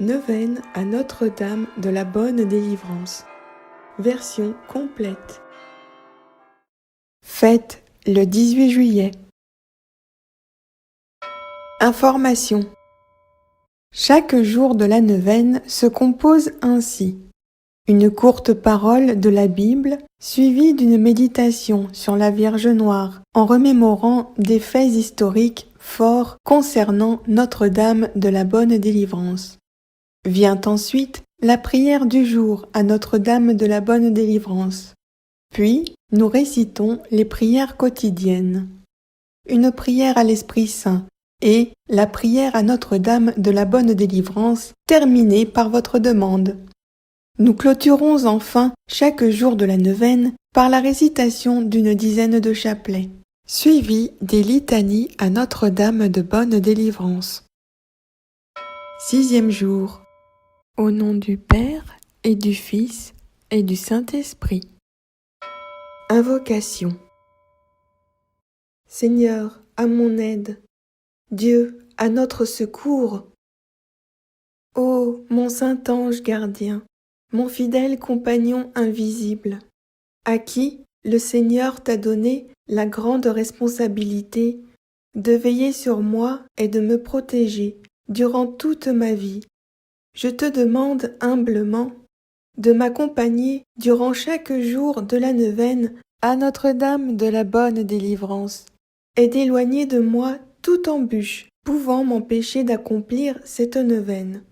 Neuvaine à Notre-Dame de la Bonne Délivrance. Version complète. Fête le 18 juillet. Information. Chaque jour de la neuvaine se compose ainsi. Une courte parole de la Bible suivie d'une méditation sur la Vierge Noire en remémorant des faits historiques forts concernant Notre-Dame de la Bonne Délivrance. Vient ensuite la prière du jour à Notre-Dame de la Bonne Délivrance. Puis, nous récitons les prières quotidiennes. Une prière à l'Esprit Saint et la prière à Notre-Dame de la Bonne Délivrance terminée par votre demande. Nous clôturons enfin chaque jour de la neuvaine par la récitation d'une dizaine de chapelets, suivis des litanies à Notre-Dame de Bonne Délivrance. 6e jour. Au nom du Père et du Fils et du Saint-Esprit. Invocation. Seigneur, à mon aide. Dieu, à notre secours. Ô mon saint ange gardien, mon fidèle compagnon invisible, à qui le Seigneur t'a donné la grande responsabilité de veiller sur moi et de me protéger durant toute ma vie. Je te demande humblement de m'accompagner durant chaque jour de la neuvaine à Notre-Dame de la Bonne Délivrance et d'éloigner de moi toute embûche pouvant m'empêcher d'accomplir cette neuvaine.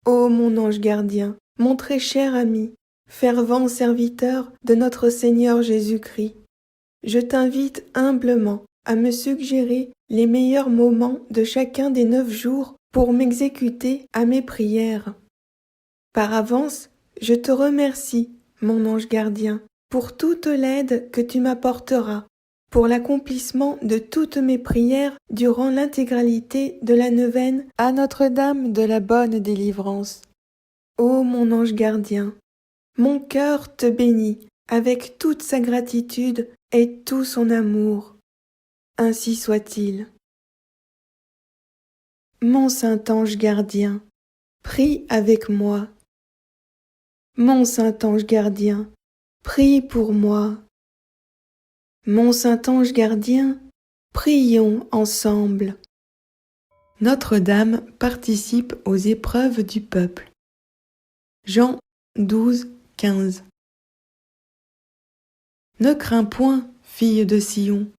Ô mon ange gardien, mon très cher ami, fervent serviteur de notre Seigneur Jésus-Christ, je t'invite humblement à me suggérer les meilleurs moments de chacun des 9 jours pour m'exécuter à mes prières. Par avance, je te remercie, mon ange gardien, pour toute l'aide que tu m'apporteras, pour l'accomplissement de toutes mes prières durant l'intégralité de la neuvaine à Notre-Dame de la Bonne Délivrance. Ô mon ange gardien, mon cœur te bénit avec toute sa gratitude et tout son amour. Ainsi soit-il. Mon saint ange gardien, prie avec moi. Mon saint ange gardien, prie pour moi. Mon saint ange gardien, prions ensemble. Notre-Dame participe aux épreuves du peuple. Jean 12, 15. Ne crains point, fille de Sion.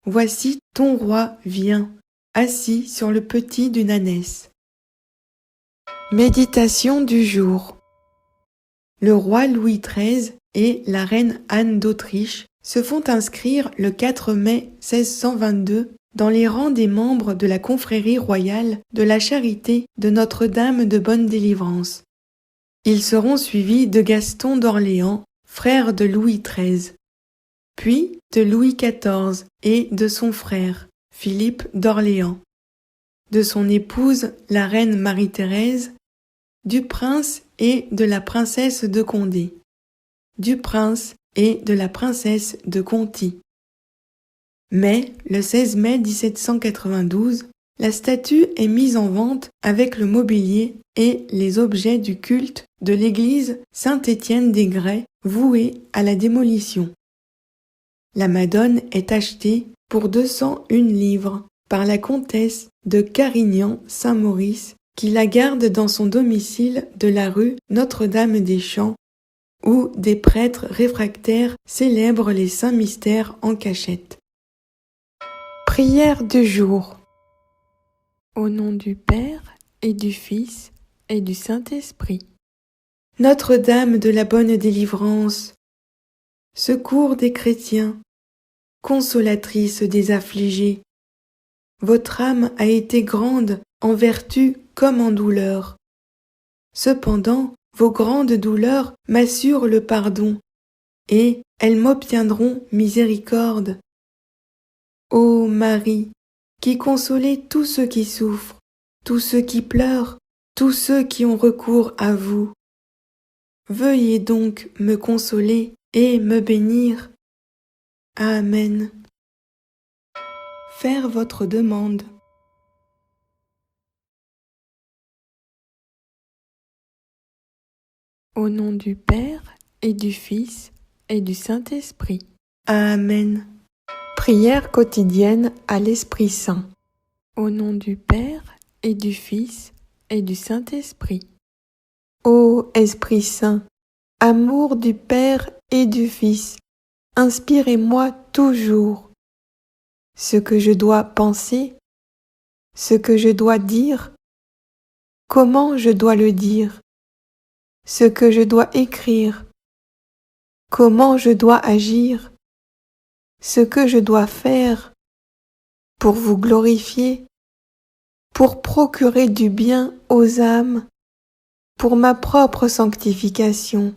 Voici ton roi vient, assis sur le petit d'une ânesse. Méditation du jour. Le roi Louis XIII et la reine Anne d'Autriche se font inscrire le 4 mai 1622 dans les rangs des membres de la confrérie royale de la Charité de Notre-Dame de Bonne Délivrance. Ils seront suivis de Gaston d'Orléans, frère de Louis XIII, puis de Louis XIV et de son frère, Philippe d'Orléans, de son épouse, la reine Marie-Thérèse, du prince et de la princesse de Condé, du prince et de la princesse de Conti. Mais, le 16 mai 1792, la statue est mise en vente avec le mobilier et les objets du culte de l'église Saint-Étienne-des-Grès vouée à la démolition. La Madone est achetée pour 201 livres par la comtesse de Carignan-Saint-Maurice qui la garde dans son domicile de la rue Notre-Dame-des-Champs où des prêtres réfractaires célèbrent les saints mystères en cachette. Prière du jour. Au nom du Père et du Fils et du Saint-Esprit. Notre-Dame de la Bonne Délivrance, secours des chrétiens, consolatrice des affligés, votre âme a été grande en vertu comme en douleur. Cependant, vos grandes douleurs m'assurent le pardon, et elles m'obtiendront miséricorde. Ô Marie, qui consolez tous ceux qui souffrent, tous ceux qui pleurent, tous ceux qui ont recours à vous, veuillez donc me consoler et me bénir. Amen. Faire votre demande. Au nom du Père et du Fils et du Saint-Esprit. Amen. Prière quotidienne à l'Esprit Saint. Au nom du Père et du Fils et du Saint-Esprit. Ô Esprit Saint, amour du Père et du Fils, inspirez-moi toujours ce que je dois penser, ce que je dois dire, comment je dois le dire, ce que je dois écrire, comment je dois agir, ce que je dois faire pour vous glorifier, pour procurer du bien aux âmes, pour ma propre sanctification.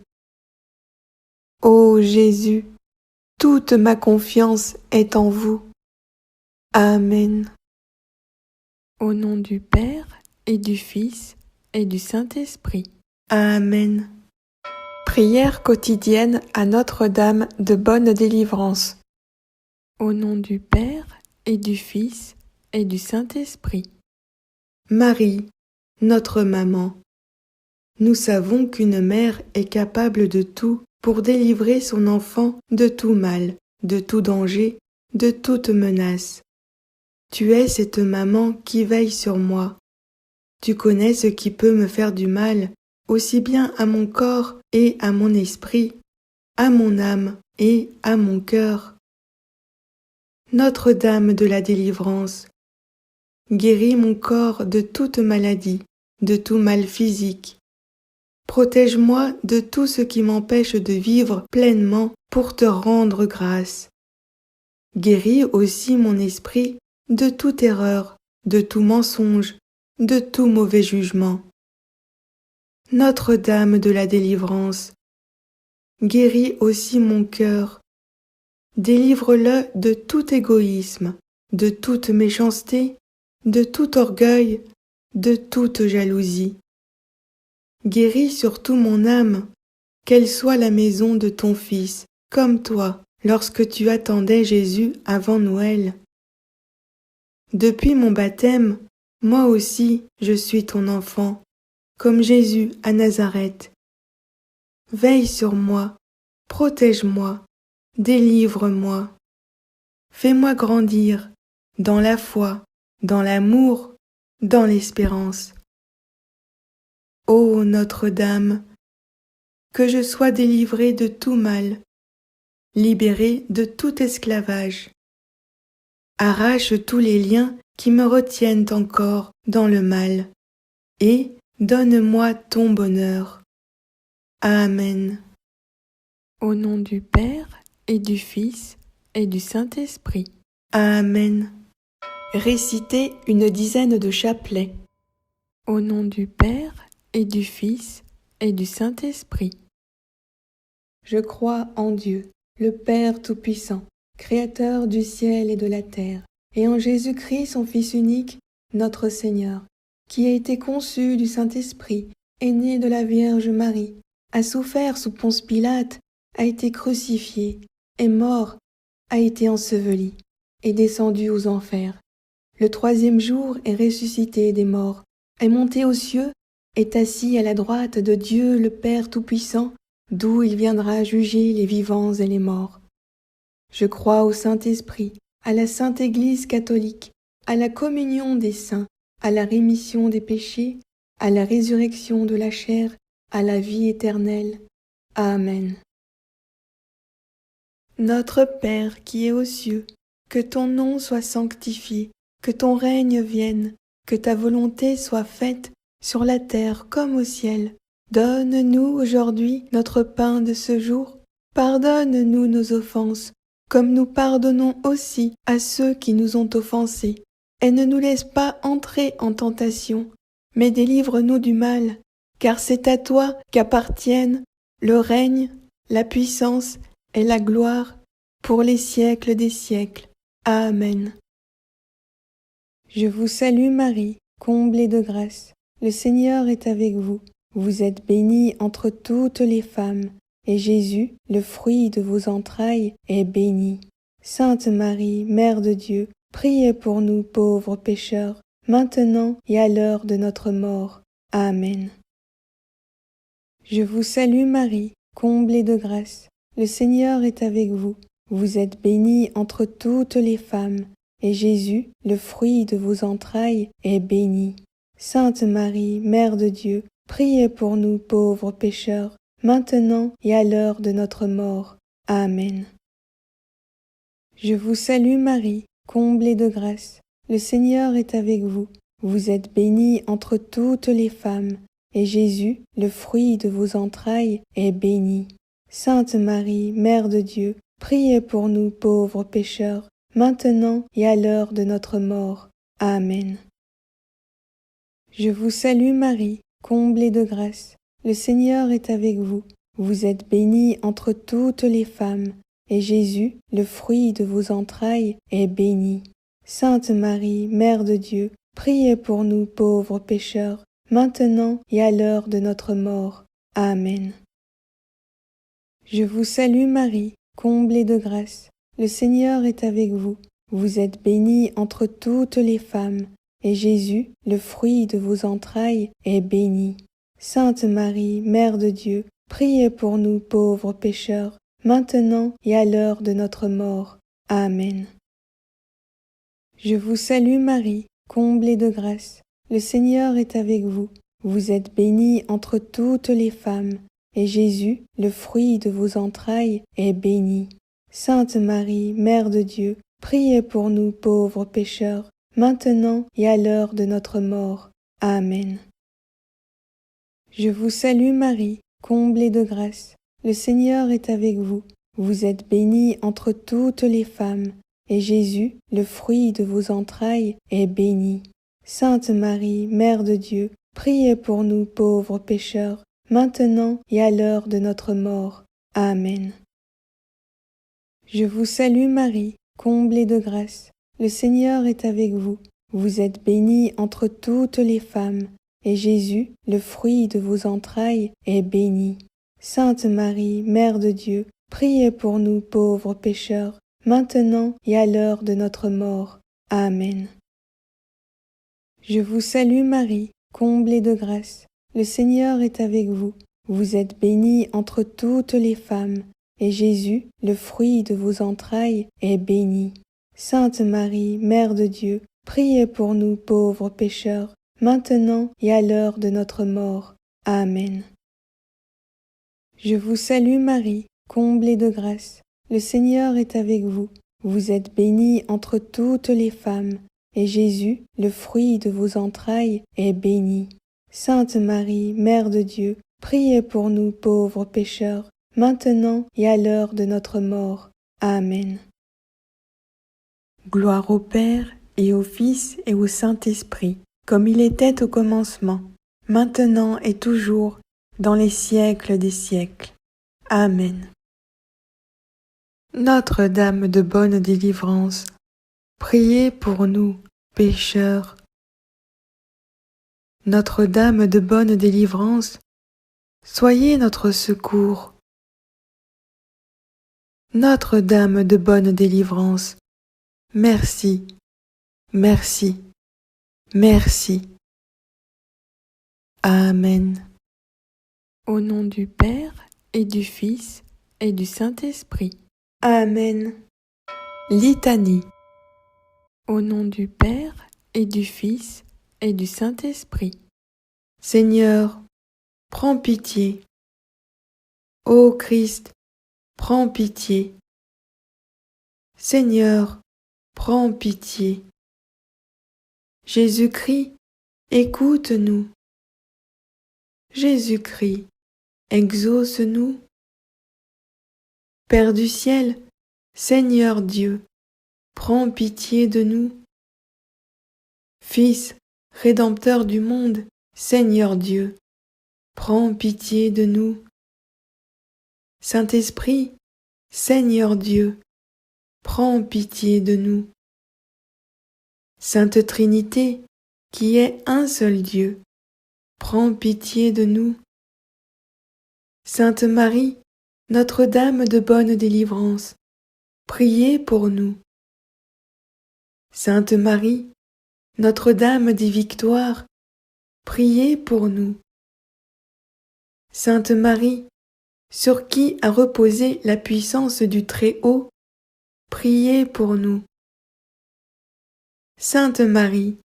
Ô Jésus, toute ma confiance est en vous. Amen. Au nom du Père et du Fils et du Saint-Esprit. Amen. Prière quotidienne à Notre-Dame de bonne délivrance. Au nom du Père et du Fils et du Saint-Esprit. Marie, notre maman, nous savons qu'une mère est capable de tout pour délivrer son enfant de tout mal, de tout danger, de toute menace. Tu es cette maman qui veille sur moi. Tu connais ce qui peut me faire du mal, aussi bien à mon corps et à mon esprit, à mon âme et à mon cœur. Notre-Dame de la délivrance, guéris mon corps de toute maladie, de tout mal physique. Protège-moi de tout ce qui m'empêche de vivre pleinement pour te rendre grâce. Guéris aussi mon esprit de toute erreur, de tout mensonge, de tout mauvais jugement. Notre-Dame de la délivrance, guéris aussi mon cœur. Délivre-le de tout égoïsme, de toute méchanceté, de tout orgueil, de toute jalousie. Guéris surtout mon âme, qu'elle soit la maison de ton Fils, comme toi, lorsque tu attendais Jésus avant Noël. Depuis mon baptême, moi aussi je suis ton enfant, comme Jésus à Nazareth. Veille sur moi, protège-moi, délivre-moi. Fais-moi grandir dans la foi, dans l'amour, dans l'espérance. Ô Notre-Dame, que je sois délivrée de tout mal, libérée de tout esclavage. Arrache tous les liens qui me retiennent encore dans le mal, et donne-moi ton bonheur. Amen. Au nom du Père et du Fils et du Saint-Esprit. Amen. Récitez une dizaine de chapelets. Au nom du Père et du Fils et du Saint-Esprit. Je crois en Dieu, le Père Tout-Puissant, Créateur du ciel et de la terre, et en Jésus-Christ, son Fils unique, notre Seigneur, qui a été conçu du Saint-Esprit, est né de la Vierge Marie, a souffert sous Ponce Pilate, a été crucifié, est mort, a été enseveli, est descendu aux enfers. Le troisième jour est ressuscité des morts, est monté aux cieux, est assis à la droite de Dieu le Père Tout-Puissant, d'où il viendra juger les vivants et les morts. Je crois au Saint-Esprit, à la Sainte Église catholique, à la communion des saints, à la rémission des péchés, à la résurrection de la chair, à la vie éternelle. Amen. Notre Père qui es aux cieux, que ton nom soit sanctifié, que ton règne vienne, que ta volonté soit faite sur la terre comme au ciel. Donne-nous aujourd'hui notre pain de ce jour. Pardonne-nous nos offenses, comme nous pardonnons aussi à ceux qui nous ont offensés. Et ne nous laisse pas entrer en tentation, mais délivre-nous du mal, car c'est à toi qu'appartiennent le règne, la puissance et la gloire pour les siècles des siècles. Amen. Je vous salue Marie, comblée de grâce. Le Seigneur est avec vous. Vous êtes bénie entre toutes les femmes, et Jésus, le fruit de vos entrailles, est béni. Sainte Marie, Mère de Dieu, priez pour nous pauvres pécheurs, maintenant et à l'heure de notre mort. Amen. Je vous salue Marie, comblée de grâce. Le Seigneur est avec vous. Vous êtes bénie entre toutes les femmes, et Jésus, le fruit de vos entrailles, est béni. Sainte Marie, Mère de Dieu, priez pour nous pauvres pécheurs, maintenant et à l'heure de notre mort. Amen. Je vous salue Marie, comblée de grâce. Le Seigneur est avec vous. Vous êtes bénie entre toutes les femmes, et Jésus, le fruit de vos entrailles, est béni. Sainte Marie, Mère de Dieu, priez pour nous pauvres pécheurs, maintenant et à l'heure de notre mort. Amen. Je vous salue Marie, comblée de grâce. Le Seigneur est avec vous. Vous êtes bénie entre toutes les femmes, et Jésus, le fruit de vos entrailles, est béni. Sainte Marie, Mère de Dieu, priez pour nous pauvres pécheurs, maintenant et à l'heure de notre mort. Amen. Je vous salue Marie, comblée de grâce. Le Seigneur est avec vous. Vous êtes bénie entre toutes les femmes, et Jésus, le fruit de vos entrailles, est béni. Sainte Marie, Mère de Dieu, priez pour nous pauvres pécheurs, maintenant et à l'heure de notre mort. Amen. Je vous salue Marie, comblée de grâce. Le Seigneur est avec vous. Vous êtes bénie entre toutes les femmes, et Jésus, le fruit de vos entrailles, est béni. Sainte Marie, Mère de Dieu, priez pour nous pauvres pécheurs, maintenant et à l'heure de notre mort. Amen. Je vous salue Marie, comblée de grâce. Le Seigneur est avec vous. Vous êtes bénie entre toutes les femmes, et Jésus, le fruit de vos entrailles, est béni. Sainte Marie, Mère de Dieu, priez pour nous pauvres pécheurs, maintenant et à l'heure de notre mort. Amen. Je vous salue Marie, comblée de grâce. Le Seigneur est avec vous. Vous êtes bénie entre toutes les femmes, et Jésus, le fruit de vos entrailles, est béni. Sainte Marie, Mère de Dieu, priez pour nous pauvres pécheurs, maintenant et à l'heure de notre mort. Amen. Je vous salue Marie, comblée de grâce. Le Seigneur est avec vous. Vous êtes bénie entre toutes les femmes, et Jésus, le fruit de vos entrailles, est béni. Sainte Marie, Mère de Dieu, priez pour nous pauvres pécheurs, maintenant et à l'heure de notre mort. Amen. Je vous salue Marie, comblée de grâce. Le Seigneur est avec vous. Vous êtes bénie entre toutes les femmes, et Jésus, le fruit de vos entrailles, est béni. Sainte Marie, Mère de Dieu, priez pour nous pauvres pécheurs, maintenant et à l'heure de notre mort. Amen. Gloire au Père, et au Fils, et au Saint-Esprit, comme il était au commencement, maintenant et toujours, dans les siècles des siècles. Amen. Notre-Dame de bonne délivrance, priez pour nous, pécheurs. Notre-Dame de bonne délivrance, soyez notre secours. Notre-Dame de bonne délivrance, merci, merci, merci. Amen. Au nom du Père, et du Fils, et du Saint-Esprit. Amen. Litanie. Au nom du Père, et du Fils, et du Saint-Esprit. Seigneur, prends pitié. Ô Christ, prends pitié. Seigneur, prends pitié. Jésus-Christ, écoute-nous. Jésus-Christ, exauce-nous. Père du ciel, Seigneur Dieu, prends pitié de nous. Fils, Rédempteur du monde, Seigneur Dieu, prends pitié de nous. Saint-Esprit, Seigneur Dieu, prends pitié de nous. Sainte Trinité, qui est un seul Dieu, prends pitié de nous. Sainte Marie, Notre-Dame de bonne délivrance, priez pour nous. Sainte Marie, Notre-Dame des victoires, priez pour nous. Sainte Marie, sur qui a reposé la puissance du Très-Haut, priez pour nous. Sainte Marie,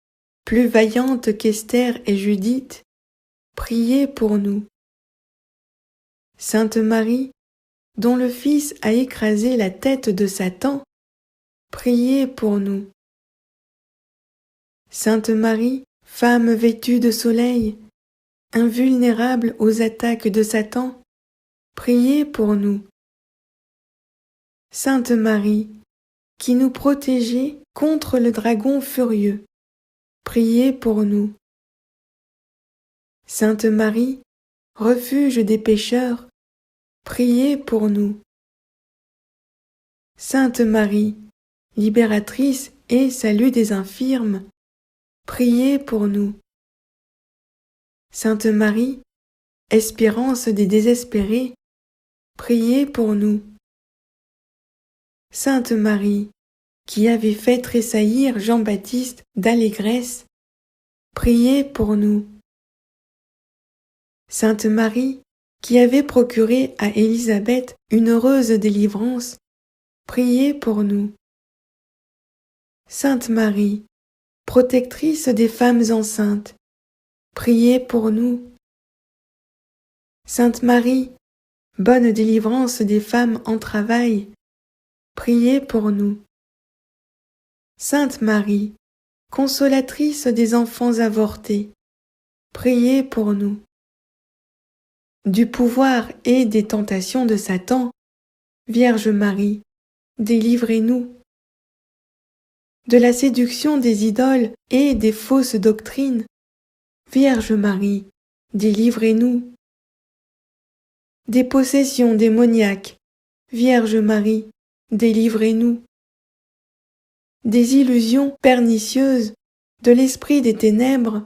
plus vaillante qu'Esther et Judith, priez pour nous. Sainte Marie, dont le Fils a écrasé la tête de Satan, priez pour nous. Sainte Marie, femme vêtue de soleil, invulnérable aux attaques de Satan, priez pour nous. Sainte Marie, qui nous protégez contre le dragon furieux, priez pour nous. Sainte Marie, refuge des pécheurs, priez pour nous. Sainte Marie, libératrice et salut des infirmes, priez pour nous. Sainte Marie, espérance des désespérés, priez pour nous. Sainte Marie, qui avait fait tressaillir Jean-Baptiste d'allégresse, priez pour nous. Sainte Marie, qui avait procuré à Élisabeth une heureuse délivrance, priez pour nous. Sainte Marie, protectrice des femmes enceintes, priez pour nous. Sainte Marie, bonne délivrance des femmes en travail, priez pour nous. Sainte Marie, consolatrice des enfants avortés, priez pour nous. Du pouvoir et des tentations de Satan, Vierge Marie, délivrez-nous. De la séduction des idoles et des fausses doctrines, Vierge Marie, délivrez-nous. Des possessions démoniaques, Vierge Marie, délivrez-nous. Des illusions pernicieuses de l'esprit des ténèbres,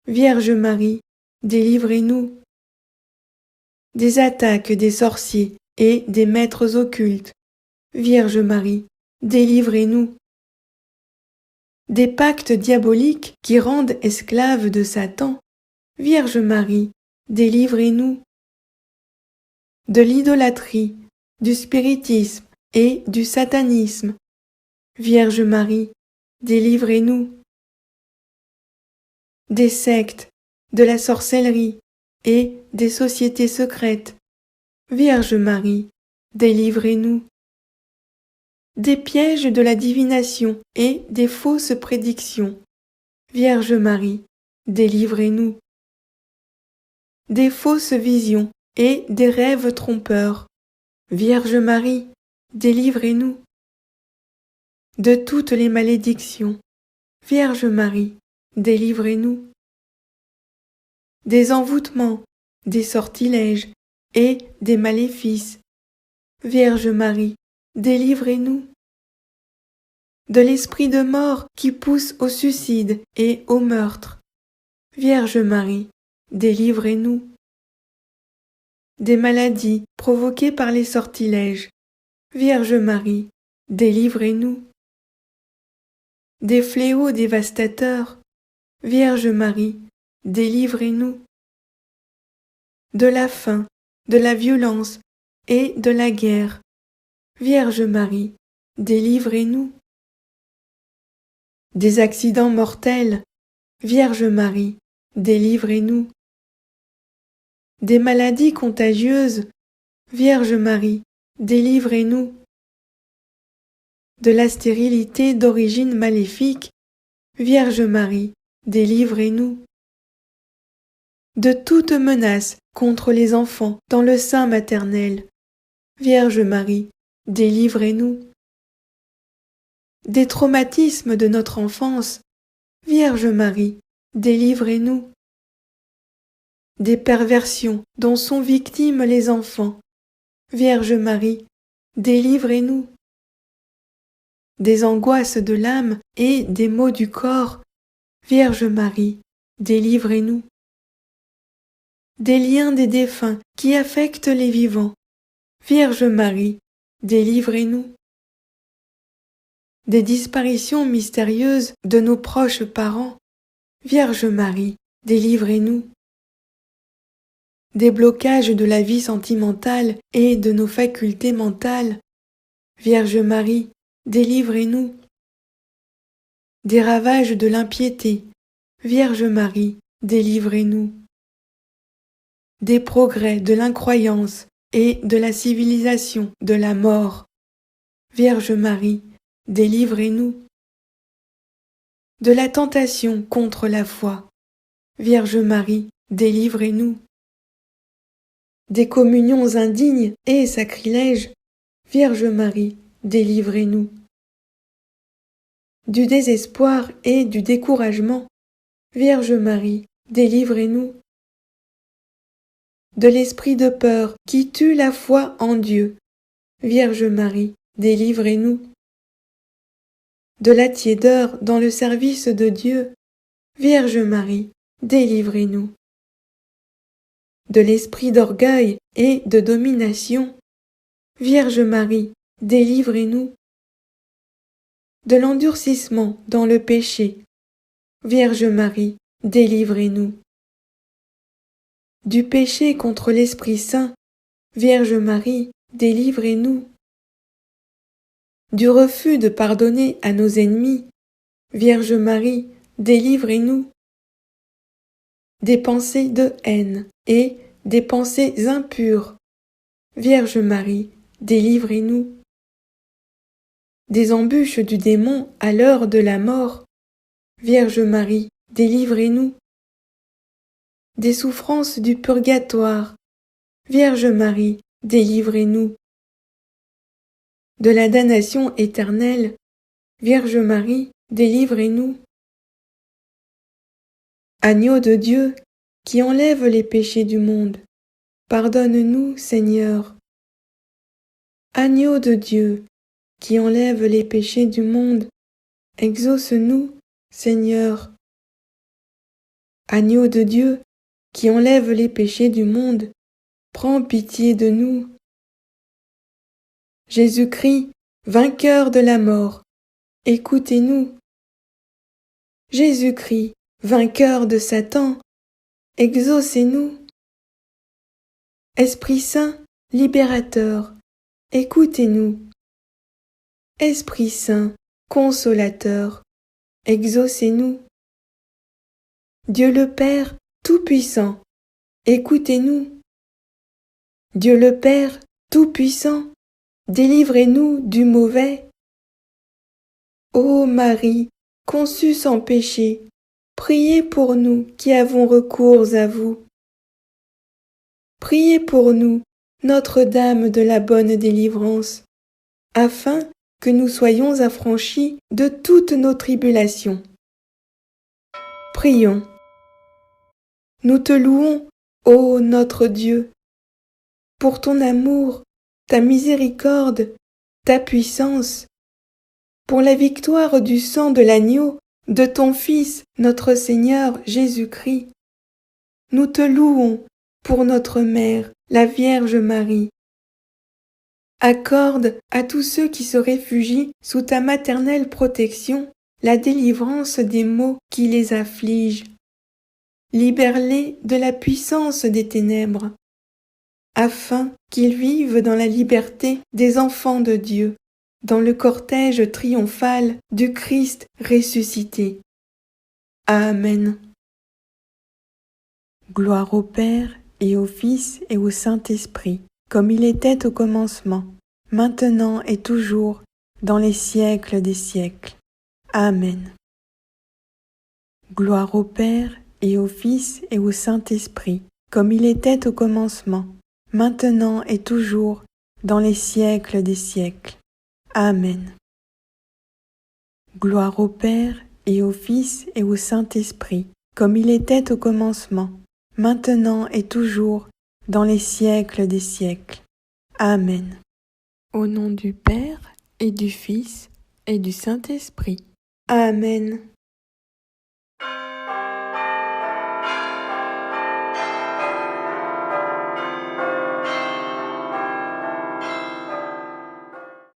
Vierge Marie, délivrez-nous. Des attaques des sorciers et des maîtres occultes, Vierge Marie, délivrez-nous. Des pactes diaboliques qui rendent esclaves de Satan, Vierge Marie, délivrez-nous. De l'idolâtrie, du spiritisme et du satanisme, Vierge Marie, délivrez-nous. Des sectes, de la sorcellerie et des sociétés secrètes, Vierge Marie, délivrez-nous. Des pièges de la divination et des fausses prédictions, Vierge Marie, délivrez-nous. Des fausses visions et des rêves trompeurs, Vierge Marie, délivrez-nous. De toutes les malédictions, Vierge Marie, délivrez-nous. Des envoûtements, des sortilèges et des maléfices, Vierge Marie, délivrez-nous. De l'esprit de mort qui pousse au suicide et au meurtre, Vierge Marie, délivrez-nous. Des maladies provoquées par les sortilèges, Vierge Marie, délivrez-nous. Des fléaux dévastateurs, Vierge Marie, délivrez-nous. De la faim, de la violence et de la guerre, Vierge Marie, délivrez-nous. Des accidents mortels, Vierge Marie, délivrez-nous. Des maladies contagieuses, Vierge Marie, délivrez-nous. De la stérilité d'origine maléfique, Vierge Marie, délivrez-nous. De toute menace contre les enfants dans le sein maternel, Vierge Marie, délivrez-nous. Des traumatismes de notre enfance, Vierge Marie, délivrez-nous. Des perversions dont sont victimes les enfants, Vierge Marie, délivrez-nous. Des angoisses de l'âme et des maux du corps, Vierge Marie, délivrez-nous. Des liens des défunts qui affectent les vivants, Vierge Marie, délivrez-nous. Des disparitions mystérieuses de nos proches parents, Vierge Marie, délivrez-nous. déblocage de la vie sentimentale et de nos facultés mentales. Vierge Marie, délivrez-nous. Des ravages de l'impiété. Vierge Marie, délivrez-nous. Des progrès de l'incroyance et de la civilisation de la mort. Vierge Marie, délivrez-nous. De la tentation contre la foi. Vierge Marie, délivrez-nous. Des communions indignes et sacrilèges. Vierge Marie, délivrez-nous. Du désespoir et du découragement. Vierge Marie, délivrez-nous. De l'esprit de peur qui tue la foi en Dieu. Vierge Marie, délivrez-nous. De la tiédeur dans le service de Dieu. Vierge Marie, délivrez-nous. De l'esprit d'orgueil et de domination. Vierge Marie, délivrez-nous. De l'endurcissement dans le péché. Vierge Marie, délivrez-nous. Du péché contre l'Esprit Saint. Vierge Marie, délivrez-nous. Du refus de pardonner à nos ennemis. Vierge Marie, délivrez-nous. Des pensées de haine et des pensées impures. Vierge Marie, délivrez-nous. Des embûches du démon à l'heure de la mort. Vierge Marie, délivrez-nous. Des souffrances du purgatoire. Vierge Marie, délivrez-nous. De la damnation éternelle. Vierge Marie, délivrez-nous. Agneau de Dieu, qui enlève les péchés du monde, pardonne-nous, Seigneur. Agneau de Dieu, qui enlève les péchés du monde, exauce-nous, Seigneur. Agneau de Dieu, qui enlève les péchés du monde, prends pitié de nous. Jésus-Christ, vainqueur de la mort, écoutez-nous. Jésus-Christ, vainqueur de Satan, exaucez-nous. Esprit Saint, libérateur, écoutez-nous. Esprit Saint, consolateur, exaucez-nous. Dieu le Père Tout-Puissant, écoutez-nous. Dieu le Père Tout-Puissant, délivrez-nous du mauvais. Ô Marie, conçue sans péché, priez pour nous qui avons recours à vous. Priez pour nous, Notre-Dame de la bonne délivrance, afin que nous soyons affranchis de toutes nos tribulations. Prions. Nous te louons, ô notre Dieu, pour ton amour, ta miséricorde, ta puissance, pour la victoire du sang de l'agneau, de ton Fils, notre Seigneur Jésus-Christ. Nous te louons pour notre Mère, la Vierge Marie. Accorde à tous ceux qui se réfugient sous ta maternelle protection la délivrance des maux qui les affligent. Libère-les de la puissance des ténèbres, afin qu'ils vivent dans la liberté des enfants de Dieu, dans le cortège triomphal du Christ ressuscité. Amen. Gloire au Père et au Fils et au Saint-Esprit, comme il était au commencement, maintenant et toujours, dans les siècles des siècles. Amen. Gloire au Père et au Fils et au Saint-Esprit, comme il était au commencement, maintenant et toujours, dans les siècles des siècles. Amen. Gloire au Père et au Fils et au Saint-Esprit, comme il était au commencement, maintenant et toujours, dans les siècles des siècles. Amen. Au nom du Père et du Fils et du Saint-Esprit. Amen.